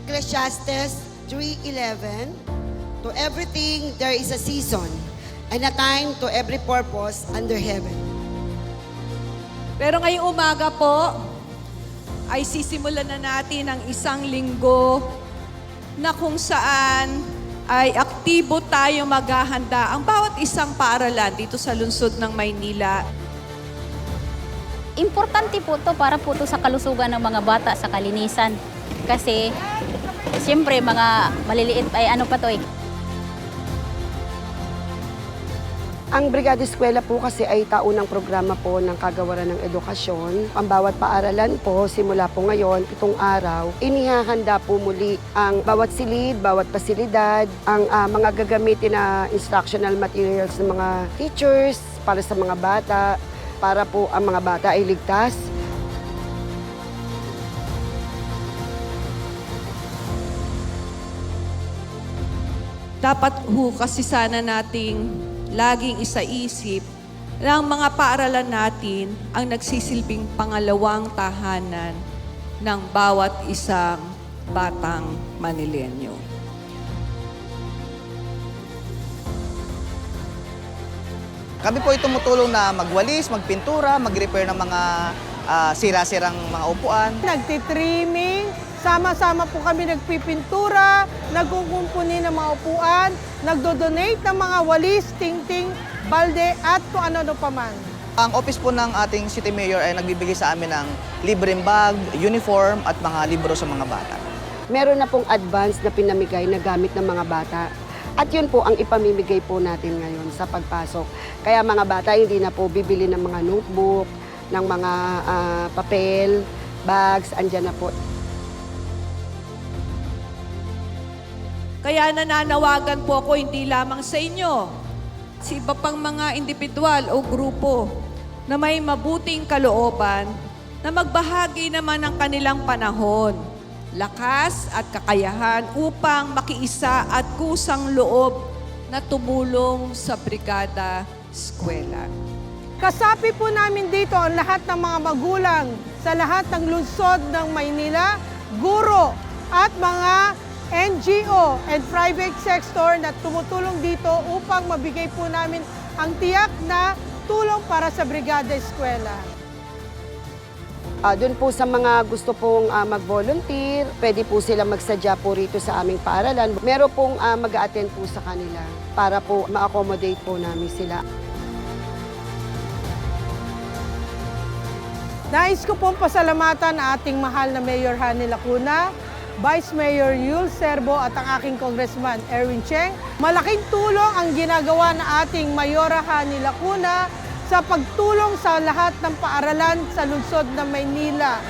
Ecclesiastes 3:11, to everything there is a season, and a time to every purpose under heaven. Pero ngayong umaga po, ay sisimulan na natin ang isang linggo na kung saan ay aktibo tayo maghahanda ang bawat isang paaralan dito sa lungsod ng Maynila. Importante po to para po to sa kalusugan ng mga bata sa kalinisan. Kasi, siyempre, mga maliliit ay ano pa to eh. Ang Brigada Eskwela po kasi ay taunang programa po ng Kagawaran ng Edukasyon. Ang bawat paaralan po, simula po ngayon, 7 araw, inihahanda po muli ang bawat silid, bawat pasilidad, ang mga gagamitin na instructional materials ng mga teachers para sa mga bata, para po ang mga bata ay ligtas. Dapat ho kasi sana nating laging isaisip na ang mga paaralan natin ang nagsisilbing pangalawang tahanan ng bawat isang batang Manilenyo. Kami po ay tumutulong na magwalis, magpintura, mag-repair ng mga sira-sirang mga upuan. Nagtitrimming, sama-sama po kami nagpipintura, nagkukumpuni ng mga upuan, nagdo-donate ng mga walis, tingting, balde at kung ano-ano pa man. Ang office po ng ating City Mayor ay nagbibigay sa amin ng libreng bag, uniform at mga libro sa mga bata. Meron na pong advance na pinamigay na gamit ng mga bata. At yun po ang ipamimigay po natin ngayon sa pagpasok. Kaya mga bata hindi na po bibili ng mga notebook, ng mga papel, bags, andyan na po. Kaya nananawagan po ako hindi lamang sa inyo, sa iba pang mga individual o grupo na may mabuting kalooban na magbahagi naman ng kanilang panahon, lakas at kakayahan upang makiisa at kusang loob na tumulong sa Brigada Eskwela. Kasapi po namin dito ang lahat ng mga magulang sa lahat ng lungsod ng Maynila, guro at mga NGO and private sector na tumutulong dito upang mabigay po namin ang tiyak na tulong para sa Brigada Eskwela. Doon po sa mga gusto pong mag-volunteer, pwede po sila magsadya po rito sa aming paaralan. Meron pong mag-a-attend po sa kanila para po ma-accommodate po namin sila. Nais ko pong pasalamatan ang ating mahal na Mayor Hani Lacuna, Vice Mayor Yul Serbo at ang aking Congressman Erwin Cheng. Malaking tulong ang ginagawa ng ating Mayora Hani Lacuna sa pagtulong sa lahat ng paaralan sa lungsod ng Maynila.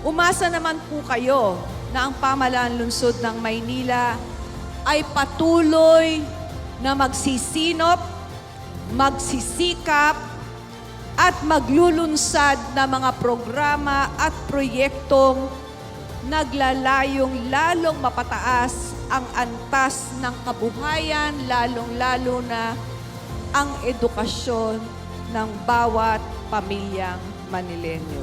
Umasa naman po kayo na ang pamahalaan lungsod ng Maynila ay patuloy na magsisinop, magsisikap, at maglulunsad na mga programa at proyektong naglalayong lalong mapataas ang antas ng kabuhayan, lalong-lalo na ang edukasyon ng bawat pamilyang Manilenyo.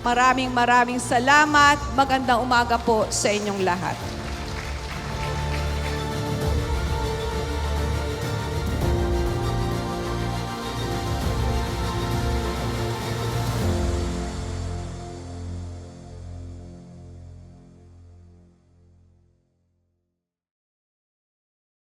Maraming salamat. Magandang umaga po sa inyong lahat.